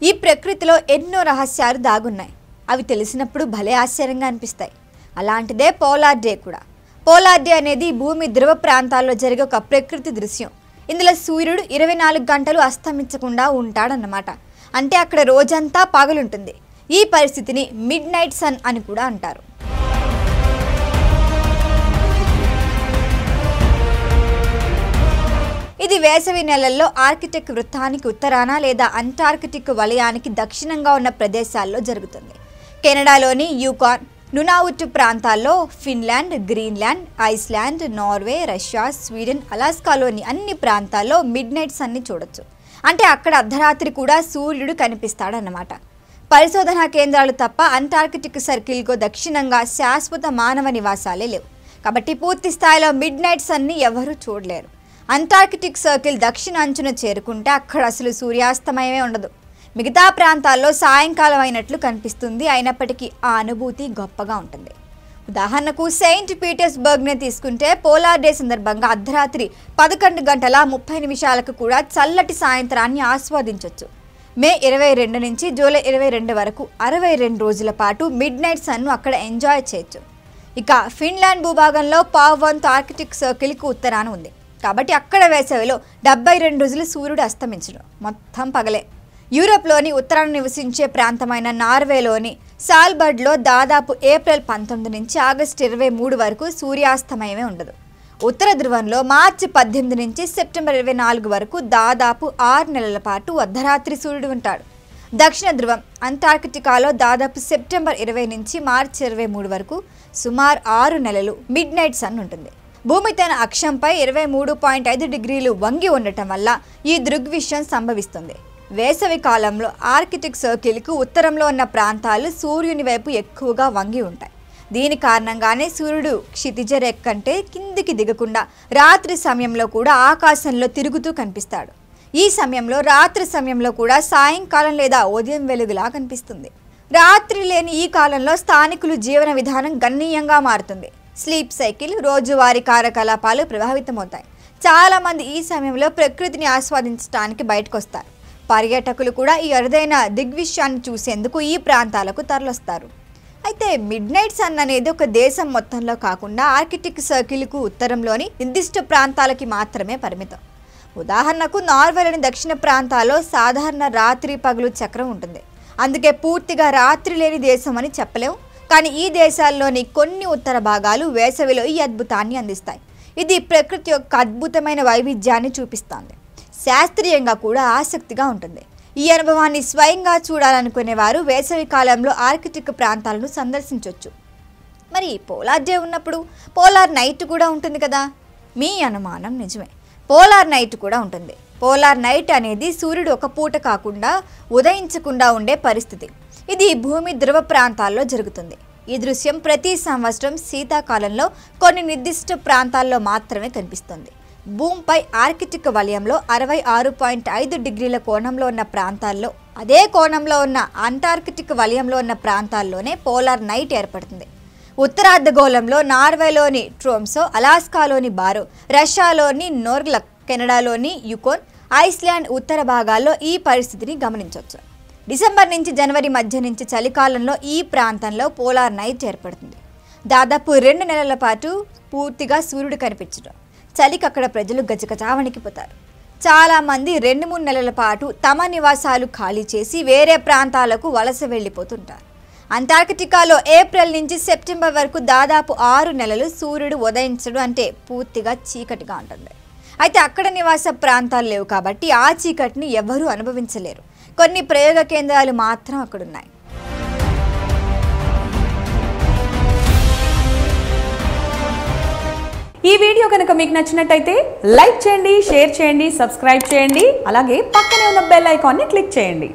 ఈ ప్రకృతిలో ఎన్నో రహస్యాలు దాగున్నాయి. అవి తెలిసినప్పుడు భలే ఆశ్చర్యంగా అనిపిస్తాయి. అలాంటిదే పోలార్ డే కూడా. పోలార్ డే అనేది భూమి ధ్రువ ప్రాంతాల్లో జరిగే ఒక ప్రకృతి దృశ్యం. ఇందులో సూర్యుడు 24 గంటలు అస్తమించకుండా ఉంటాడన్నమాట. అంటే అక్కడ రోజంతా పగలుంటుంది. ఈ పరిస్థితిని మిడ్ నైట్ సన్ అని కూడా అంటారు. ఇది వేసవి నెలల్లో ఆర్కిటిక్ వృత్తానికి ఉత్తరాన లేదా అంటార్కిటిక్ వలయానికి దక్షిణంగా ఉన్న ప్రదేశాల్లో జరుగుతుంది. కెనడాలోని యూకాన్, నునావుట్ ప్రాంతాల్లో, Finland, Greenland, Iceland, Norway, Russia, Sweden, అలాస్కాలోని అన్ని ప్రాంతాల్లో మిడ్ నైట్ సన్ని చూడొచ్చు. అంటే అక్కడ అర్ధరాత్రి కూడా సూర్యుడు కనిపిస్తాడన్నమాట. పరిశోధనా కేంద్రాలు తప్ప అంటార్కిటిక్ సర్కిల్కు దక్షిణంగా శాశ్వత మానవ నివాసాలే లేవు. కాబట్టి పూర్తి స్థాయిలో మిడ్ నైట్ సన్ని ఎవరూ చూడలేరు. అంటార్కిటిక్ సర్కిల్ దక్షిణ అంచున చేరుకుంటే అక్కడ అసలు సూర్యాస్తమయమే ఉండదు. మిగతా ప్రాంతాల్లో సాయంకాలం అయినట్లు కనిపిస్తుంది. అయినప్పటికీ ఆ అనుభూతి గొప్పగా ఉంటుంది. ఉదాహరణకు సెయింట్ పీటర్స్బర్గ్నే తీసుకుంటే పోలార్ డే సందర్భంగా అర్ధరాత్రి 11 గంటల 30 నిమిషాలకు కూడా చల్లటి సాయంత్రాన్ని ఆస్వాదించవచ్చు. మే 22 నుంచి జూలై 22 వరకు 62 రోజుల పాటు మిడ్ నైట్ సన్ను అక్కడ ఎంజాయ్ చేయొచ్చు. ఇక ఫిన్లాండ్ భూభాగంలో పావంత్ ఆర్కిటిక్ సర్కిల్కు ఉత్తరాన ఉంది. కాబట్టి అక్కడ వేసవిలో 72 రోజులు సూర్యుడు అస్తమించడం, మొత్తం పగలే. యూరోప్లోని ఉత్తరాన నివసించే ప్రాంతమైన నార్వేలోని సాల్బర్డ్లో దాదాపు ఏప్రిల్ 19 నుంచి ఆగస్టు 23 వరకు సూర్యాస్తమయమే ఉండదు. ఉత్తర ధ్రువంలో మార్చి 18 నుంచి సెప్టెంబర్ 24 వరకు దాదాపు 6 నెలల పాటు అర్ధరాత్రి సూర్యుడు ఉంటాడు. దక్షిణ ధ్రువం అంటార్కిటికాలో దాదాపు సెప్టెంబర్ 20 నుంచి మార్చి 23 వరకు సుమారు 6 నెలలు మిడ్ నైట్ సన్ ఉంటుంది. భూమి తన అక్షంపై 23.5 డిగ్రీలు వంగి ఉండటం వల్ల ఈ దృగ్విషయం సంభవిస్తుంది. వేసవి కాలంలో ఆర్కిటిక్ సర్కిల్కు ఉత్తరంలో ఉన్న ప్రాంతాలు సూర్యుని వైపు ఎక్కువగా వంగి ఉంటాయి. దీని కారణంగానే సూర్యుడు క్షితిజ రేఖ కంటే కిందికి దిగకుండా రాత్రి సమయంలో కూడా ఆకాశంలో తిరుగుతూ కనిపిస్తాడు. ఈ సమయంలో రాత్రి సమయంలో కూడా సాయంకాలం లేదా ఉదయం వెలుగులా కనిపిస్తుంది. రాత్రి లేని ఈ కాలంలో స్థానికులు జీవన విధానం గణనీయంగా మారుతుంది. స్లీప్ సైకిల్, రోజువారీ కార్యకలాపాలు ప్రభావితమవుతాయి. చాలామంది ఈ సమయంలో ప్రకృతిని ఆస్వాదించడానికి బయటకు వస్తారు. పర్యాటకులు కూడా ఈ అరుదైన దిగ్విషయాన్ని చూసేందుకు ఈ ప్రాంతాలకు తరలిస్తారు. అయితే మిడ్ నైట్ సన్ అనేది ఒక దేశం మొత్తంలో కాకుండా ఆర్కిటిక్ సర్కిల్కు ఉత్తరంలోని నిర్దిష్ట ప్రాంతాలకి మాత్రమే పరిమితం. ఉదాహరణకు నార్వేలోని దక్షిణ ప్రాంతాల్లో సాధారణ రాత్రి పగలు చక్రం ఉంటుంది. అందుకే పూర్తిగా రాత్రి లేని దేశం అని చెప్పలేము. కానీ ఈ దేశాల్లోని కొన్ని ఉత్తర భాగాలు వేసవిలో ఈ అద్భుతాన్ని అందిస్తాయి. ఇది ప్రకృతి యొక్క అద్భుతమైన వైవిధ్యాన్ని చూపిస్తుంది. శాస్త్రీయంగా కూడా ఆసక్తిగా ఉంటుంది. ఈ అనుభవాన్ని స్వయంగా చూడాలనుకునేవారు వేసవి కాలంలో ఆర్కిటిక్ ప్రాంతాలను సందర్శించవచ్చు. మరి పోలార్ డే ఉన్నప్పుడు పోలార్ నైట్ కూడా ఉంటుంది కదా? మీ అనుమానం నిజమే. పోలార్ నైట్ కూడా ఉంటుంది. పోలార్ నైట్ అనేది సూర్యుడు ఒక పూట కాకుండా ఉదయించకుండా ఉండే పరిస్థితి. ఇది భూమి ధ్రువ ప్రాంతాల్లో జరుగుతుంది. ఈ దృశ్యం ప్రతి సంవత్సరం శీతాకాలంలో కొన్ని నిర్దిష్ట ప్రాంతాల్లో మాత్రమే కనిపిస్తుంది. భూమిపై ఆర్కిటిక్ వలయంలో 66.5 డిగ్రీల కోణంలో ఉన్న ప్రాంతాల్లో, అదే కోణంలో ఉన్న అంటార్కిటిక్ వలయంలో ఉన్న ప్రాంతాల్లోనే పోలార్ నైట్ ఏర్పడుతుంది. ఉత్తరార్ధగోళంలో నార్వేలోని ట్రోమ్సో, అలాస్కాలోని బారో, రష్యాలోని నోర్గ్లక్, కెనడాలోని యుకోన్, ఐస్లాండ్ ఉత్తర భాగాల్లో ఈ పరిస్థితిని గమనించవచ్చు. డిసెంబర్ నుంచి జనవరి మధ్య నుంచి చలికాలంలో ఈ ప్రాంతంలో పోలార్ నైట్ ఏర్పడుతుంది. దాదాపు 2 నెలల పాటు పూర్తిగా సూర్యుడు కనిపించడం, చలికి అక్కడ ప్రజలు గజగజా వణికిపోతారు. చాలామంది 2-3 నెలల పాటు తమ నివాసాలు ఖాళీ చేసి వేరే ప్రాంతాలకు వలస వెళ్ళిపోతుంటారు. అంటార్కిటికాలో ఏప్రిల్ నుంచి సెప్టెంబర్ వరకు దాదాపు 6 నెలలు సూర్యుడు ఉదయించడం, అంటే పూర్తిగా చీకటిగా ఉంటుంది. అయితే అక్కడ నివాస ప్రాంతాలు లేవు కాబట్టి ఆ చీకటిని ఎవరూ అనుభవించలేరు. కొన్ని ప్రయోగ కేంద్రాలు మాత్రం అక్కడున్నాయి. ఈ వీడియో కనుక మీకు నచ్చినట్టయితే లైక్ చేయండి, షేర్ చేయండి, సబ్స్క్రైబ్ చేయండి. అలాగే పక్కనే ఉన్న బెల్ ఐకాన్ని క్లిక్ చేయండి.